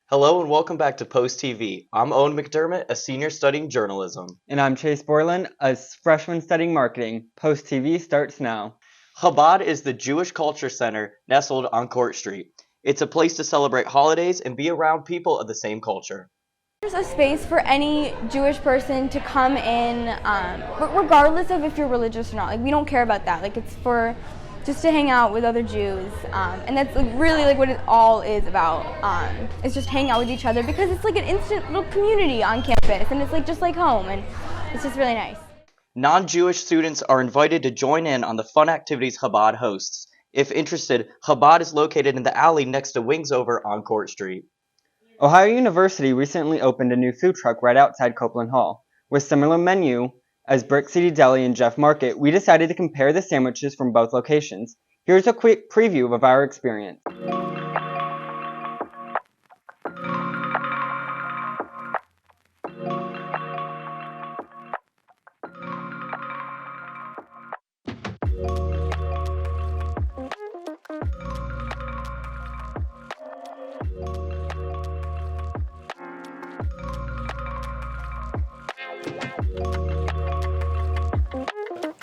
Hello and welcome back to Post TV. I'm Owen McDermott, a senior studying journalism. And I'm Chase Borland, a freshman studying marketing. Post TV starts now. Chabad is the Jewish culture center nestled on Court Street. It's a place to celebrate holidays and be around people of the same culture. There's a space for any Jewish person to come in, regardless of if you're religious or not. Like, we don't care about that. Like, it's for just to hang out with other Jews, and that's really what it all is about. It's just hang out with each other because it's like an instant little community on campus, and it's like just like home, and it's just really nice. Non-Jewish students are invited to join in on the fun activities Chabad hosts. If interested, Chabad is located in the alley next to Wings Over on Court Street. Ohio University recently opened a new food truck right outside Copeland Hall. With similar menu as Brick City Deli and Jeff Market, we decided to compare the sandwiches from both locations. Here's a quick preview of our experience.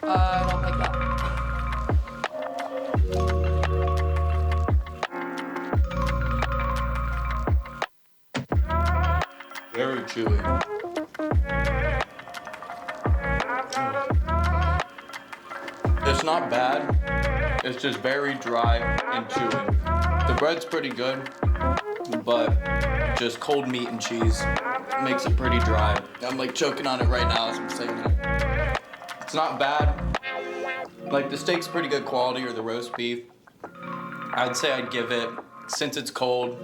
I don't like that. Very chewy. It's not bad. It's just very dry and chewy. The bread's pretty good, but just cold meat and cheese makes it pretty dry. I'm like choking on it right now as I'm saying it. It's not bad. Like, the steak's pretty good quality, or the roast beef. I'd say I'd give it, since it's cold,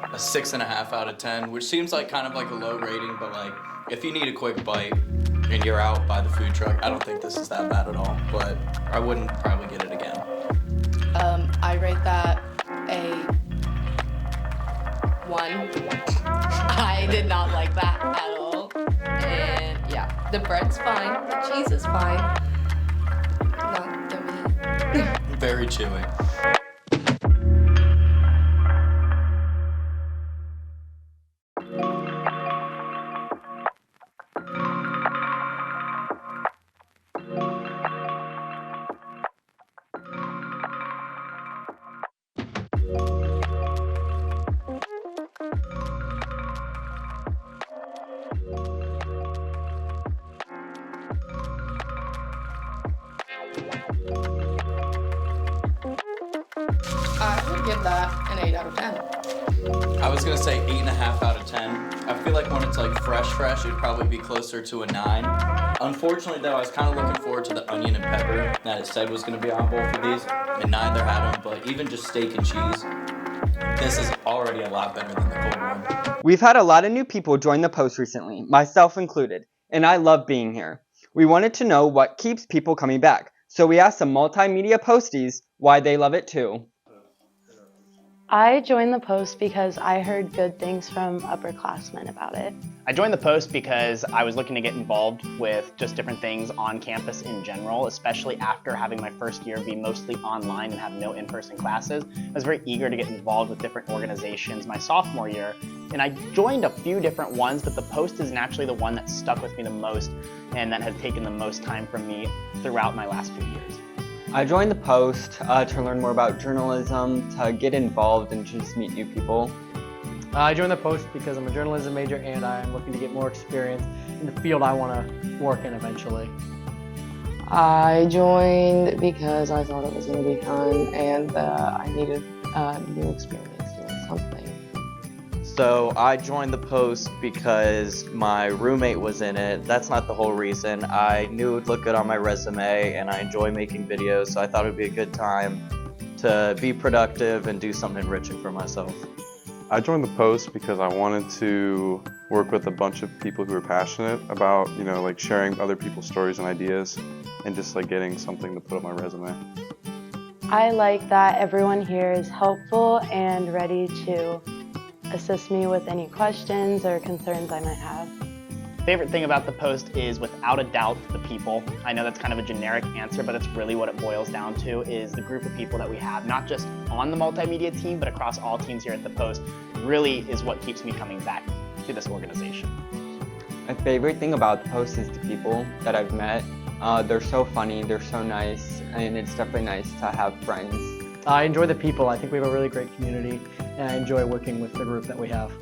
a 6.5 out of 10, which seems like kind of like a low rating, but like, if you need a quick bite and you're out by the food truck, I don't think this is that bad at all, but I wouldn't probably get it again. I rate that a 1. I did not like that at all. And yeah, the bread's fine, the cheese is fine. Not the meat. Very chewy. I would give that an 8 out of 10. I was gonna say 8.5 out of 10. I feel like when it's like fresh, it'd probably be closer to a 9. Unfortunately though, I was kind of looking forward to the onion and pepper that it said was gonna be on both of these, and neither had them, but even just steak and cheese, this is already a lot better than the cold one. We've had a lot of new people join the post recently, myself included, and I love being here. We wanted to know what keeps people coming back, so we asked some multimedia posties why they love it too. I joined the Post because I heard good things from upperclassmen about it. I joined the Post because I was looking to get involved with just different things on campus in general, especially after having my first year be mostly online and have no in-person classes. I was very eager to get involved with different organizations my sophomore year, and I joined a few different ones, but the Post is naturally the one that stuck with me the most and that has taken the most time from me throughout my last few years. I joined the Post to learn more about journalism, to get involved and just meet new people. I joined the Post because I'm a journalism major and I'm looking to get more experience in the field I want to work in eventually. I joined because I thought it was going to be fun and I needed new experience doing something. So I joined the Post because my roommate was in it. That's not the whole reason. I knew it would look good on my resume and I enjoy making videos, so I thought it would be a good time to be productive and do something enriching for myself. I joined the Post because I wanted to work with a bunch of people who are passionate about, like sharing other people's stories and ideas and just like getting something to put on my resume. I like that everyone here is helpful and ready to assist me with any questions or concerns I might have. Favorite thing about the Post is without a doubt the people. I know that's kind of a generic answer, but it's really what it boils down to is the group of people that we have, not just on the multimedia team, but across all teams here at the Post, really is what keeps me coming back to this organization. My favorite thing about the Post is the people that I've met. They're so funny, they're so nice, and it's definitely nice to have friends. I enjoy the people. I think we have a really great community, and I enjoy working with the group that we have.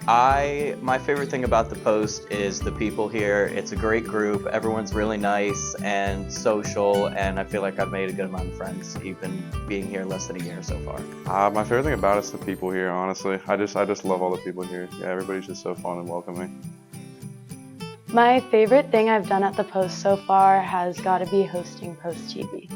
My favorite thing about the Post is the people here. It's a great group. Everyone's really nice and social, and I feel like I've made a good amount of friends, even being here less than a year so far. My favorite thing about it's the people here, honestly. I just love all the people here. Yeah, everybody's just so fun and welcoming. My favorite thing I've done at the Post so far has got to be hosting Post TV.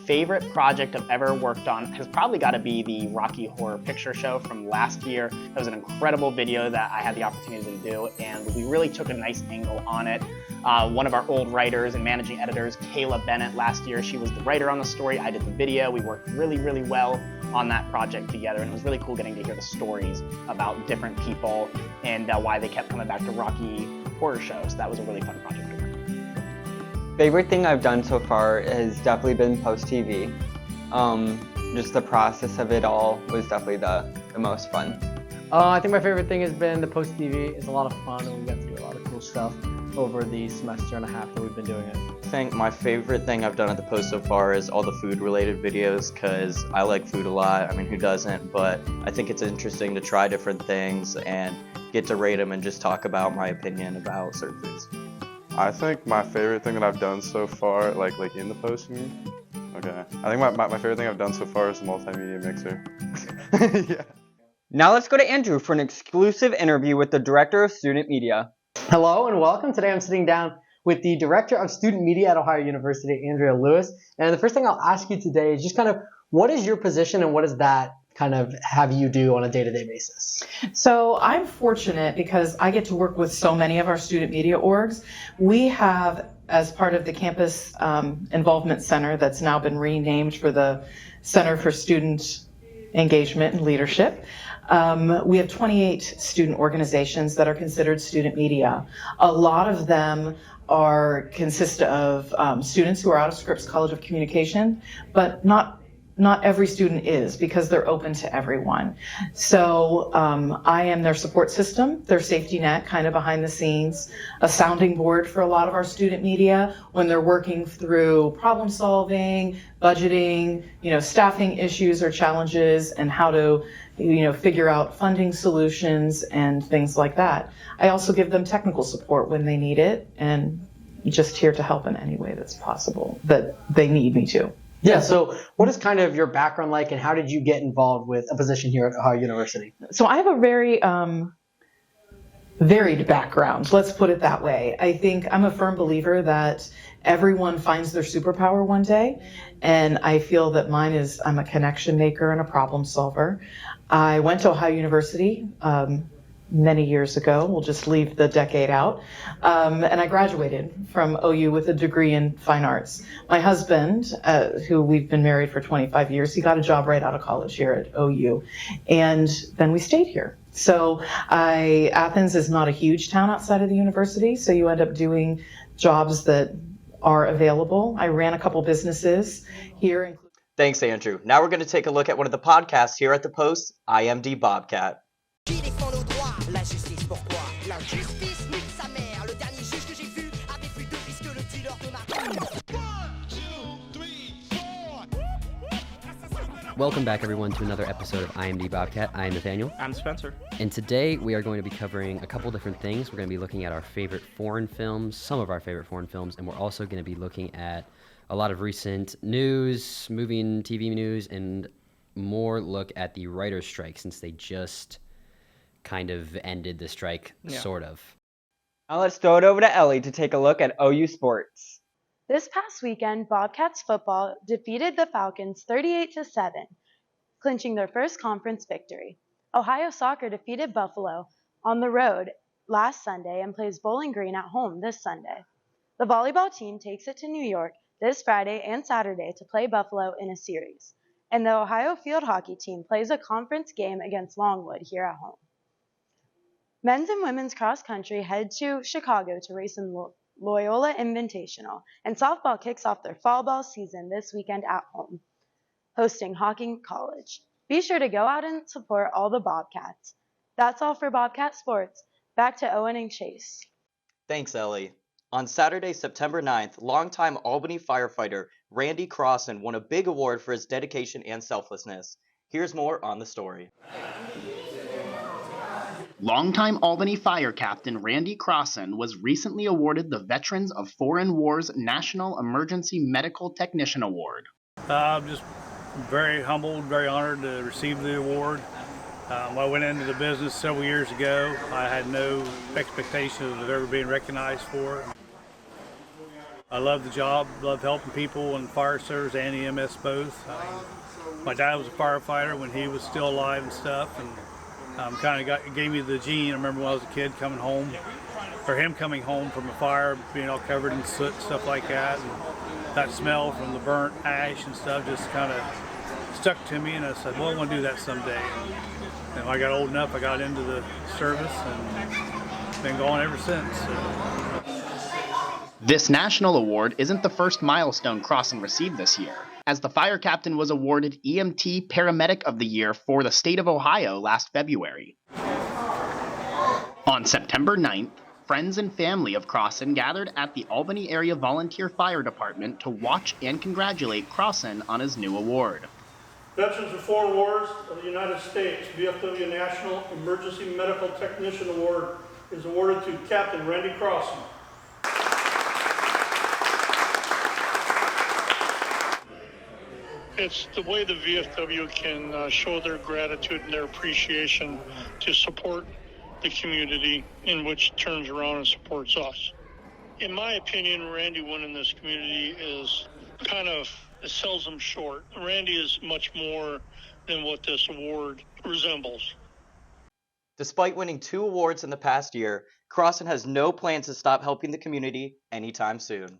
Favorite project I've ever worked on has probably got to be the Rocky Horror Picture Show from last year. That was an incredible video that I had the opportunity to do, and we really took a nice angle on it. One of our old writers and managing editors, Kayla Bennett, last year, she was the writer on the story. I did the video. We worked really, really well on that project together, and it was really cool getting to hear the stories about different people and why they kept coming back to Rocky Horror shows. That was a really fun project to work on. Favorite thing I've done so far has definitely been Post TV. Just the process of it all was definitely the most fun. I think my favorite thing has been the Post TV. It's a lot of fun, and we got to do a lot of cool stuff over the semester and a half that we've been doing it. I think my favorite thing I've done at the Post so far is all the food-related videos, because I like food a lot. I mean, who doesn't? But I think it's interesting to try different things and get to rate them and just talk about my opinion about certain foods. I think my favorite thing that I've done so far, like in the Post, you mean? Okay. I think my favorite thing I've done so far is the multimedia mixer. Yeah. Now let's go to Andrew for an exclusive interview with the Director of Student Media. Hello and welcome. Today I'm sitting down with the Director of Student Media at Ohio University, Andrea Lewis. And the first thing I'll ask you today is just kind of what is your position and what does that kind of have you do on a day-to-day basis? So I'm fortunate because I get to work with so many of our student media orgs. We have, as part of the Campus Involvement Center that's now been renamed for the Center for Student Engagement and Leadership, we have 28 student organizations that are considered student media. A lot of them consist of students who are out of Scripps College of Communication, but not every student is, because they're open to everyone. So I am their support system, their safety net, kind of behind the scenes, a sounding board for a lot of our student media when they're working through problem solving, budgeting, staffing issues or challenges, and how to figure out funding solutions and things like that. I also give them technical support when they need it, and just here to help in any way that's possible, that they need me to. Yeah, so what is kind of your background like, and how did you get involved with a position here at Ohio University? So I have a very varied background, let's put it that way. I think I'm a firm believer that everyone finds their superpower one day, and I feel that mine is I'm a connection maker and a problem solver. I went to Ohio University many years ago. We'll just leave the decade out. And I graduated from OU with a degree in fine arts. My husband, who we've been married for 25 years, he got a job right out of college here at OU. And then we stayed here. So Athens is not a huge town outside of the university, so you end up doing jobs that are available. I ran a couple businesses here. Thanks, Andrew. Now we're going to take a look at one of the podcasts here at the Post, IMD Bobcat. Welcome back, everyone, to another episode of IMD Bobcat. I am Nathaniel. I'm Spencer. And today we are going to be covering a couple different things. We're going to be looking at our favorite foreign films, some of our favorite foreign films, and we're also going to be looking at a lot of recent news, movie and TV news, and more look at the writer's strike, since they just kind of ended the strike, sort of. Now let's throw it over to Ellie to take a look at OU sports. This past weekend, Bobcats football defeated the Falcons 38-7, clinching their first conference victory. Ohio soccer defeated Buffalo on the road last Sunday and plays Bowling Green at home this Sunday. The volleyball team takes it to New York this Friday and Saturday to play Buffalo in a series. And the Ohio field hockey team plays a conference game against Longwood here at home. Men's and women's cross country head to Chicago to race in Loyola Invitational, and softball kicks off their fall ball season this weekend at home, hosting Hawking College. Be sure to go out and support all the Bobcats. That's all for Bobcat Sports. Back to Owen and Chase. Thanks, Ellie. On Saturday, September 9th, longtime Albany firefighter Randy Crossan won a big award for his dedication and selflessness. Here's more on the story. Longtime Albany Fire Captain Randy Crossan was recently awarded the Veterans of Foreign Wars National Emergency Medical Technician Award. I'm just very humbled, very honored to receive the award. I went into the business several years ago. I had no expectations of ever being recognized for it. I love the job, love helping people in the fire service and EMS both. My dad was a firefighter when he was still alive and stuff, and gave me the gene. I remember when I was a kid coming home, or him coming home from a fire, being all covered in soot and stuff like that. And that smell from the burnt ash and stuff just kind of stuck to me, and I said, well, I want to do that someday. And when I got old enough, I got into the service and been going ever since. This national award isn't the first milestone Crossan received this year, as the fire captain was awarded EMT Paramedic of the Year for the state of Ohio last February. On September 9th, friends and family of Crossan gathered at the Albany Area Volunteer Fire Department to watch and congratulate Crossan on his new award. Veterans of Foreign Wars of the United States, VFW National Emergency Medical Technician Award is awarded to Captain Randy Crossan. It's the way the VFW can show their gratitude and their appreciation to support the community in which turns around and supports us. In my opinion, Randy winning this community is it sells him short. Randy is much more than what this award resembles. Despite winning 2 awards in the past year, Crossan has no plans to stop helping the community anytime soon.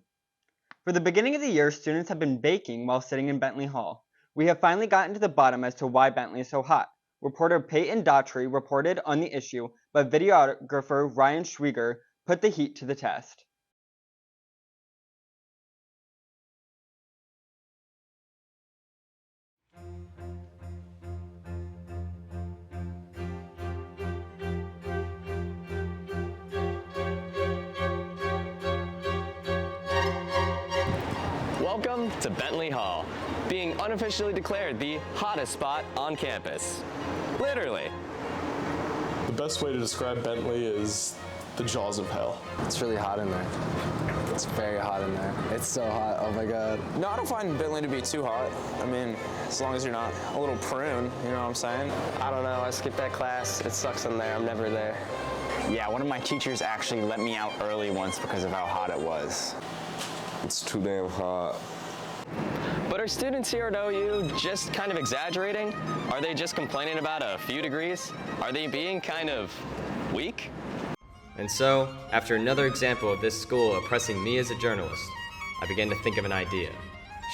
For the beginning of the year, students have been baking while sitting in Bentley Hall. We have finally gotten to the bottom as to why Bentley is so hot. Reporter Peyton Daughtry reported on the issue, but videographer Ryan Schwieger put the heat to the test. Welcome to Bentley Hall, being unofficially declared the hottest spot on campus. Literally. The best way to describe Bentley is the jaws of hell. It's really hot in there. It's very hot in there. It's so hot, oh my god. No, I don't find Bentley to be too hot. I mean, as long as you're not a little prune, you know what I'm saying? I don't know, I skipped that class. It sucks in there, I'm never there. Yeah, one of my teachers actually let me out early once because of how hot it was. It's too damn hot. But are students here at OU just kind of exaggerating? Are they just complaining about a few degrees? Are they being kind of weak? And so, after another example of this school oppressing me as a journalist, I began to think of an idea.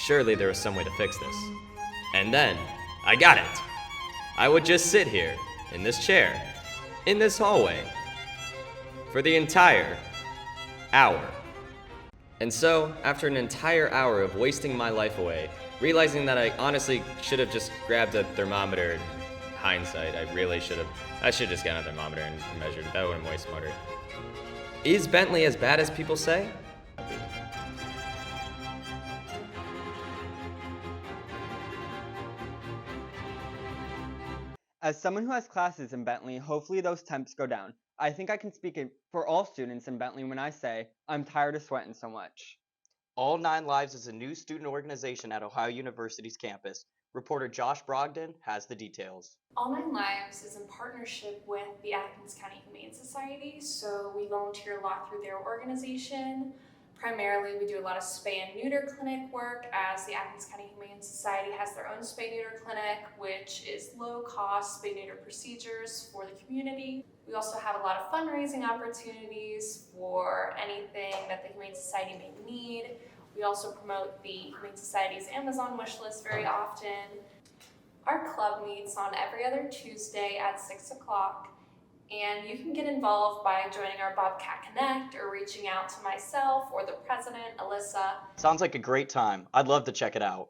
Surely there was some way to fix this. And then, I got it! I would just sit here, in this chair, in this hallway, for the entire hour. And so, after an entire hour of wasting my life away, realizing that I honestly should have just grabbed a thermometer, in hindsight, I should have just gotten a thermometer and measured it. That would have been way smarter. Is Bentley as bad as people say? As someone who has classes in Bentley, hopefully those temps go down. I think I can speak for all students in Bentley when I say, I'm tired of sweating so much. All 9 Lives is a new student organization at Ohio University's campus. Reporter Josh Brogdon has the details. All 9 Lives is in partnership with the Athens County Humane Society, so we volunteer a lot through their organization. Primarily, we do a lot of spay and neuter clinic work, as the Athens County Humane Society has their own spay neuter clinic, which is low-cost spay neuter procedures for the community. We also have a lot of fundraising opportunities for anything that the Humane Society may need. We also promote the Humane Society's Amazon wish list very often. Our club meets on every other Tuesday at 6 o'clock, And you can get involved by joining our Bobcat Connect or reaching out to myself or the president, Alyssa. Sounds like a great time. I'd love to check it out.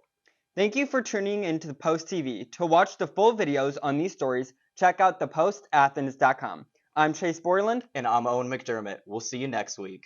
Thank you for tuning into the Post TV. To watch the full videos on these stories, check out thepostathens.com. I'm Chase Borland. And I'm Owen McDermott. We'll see you next week.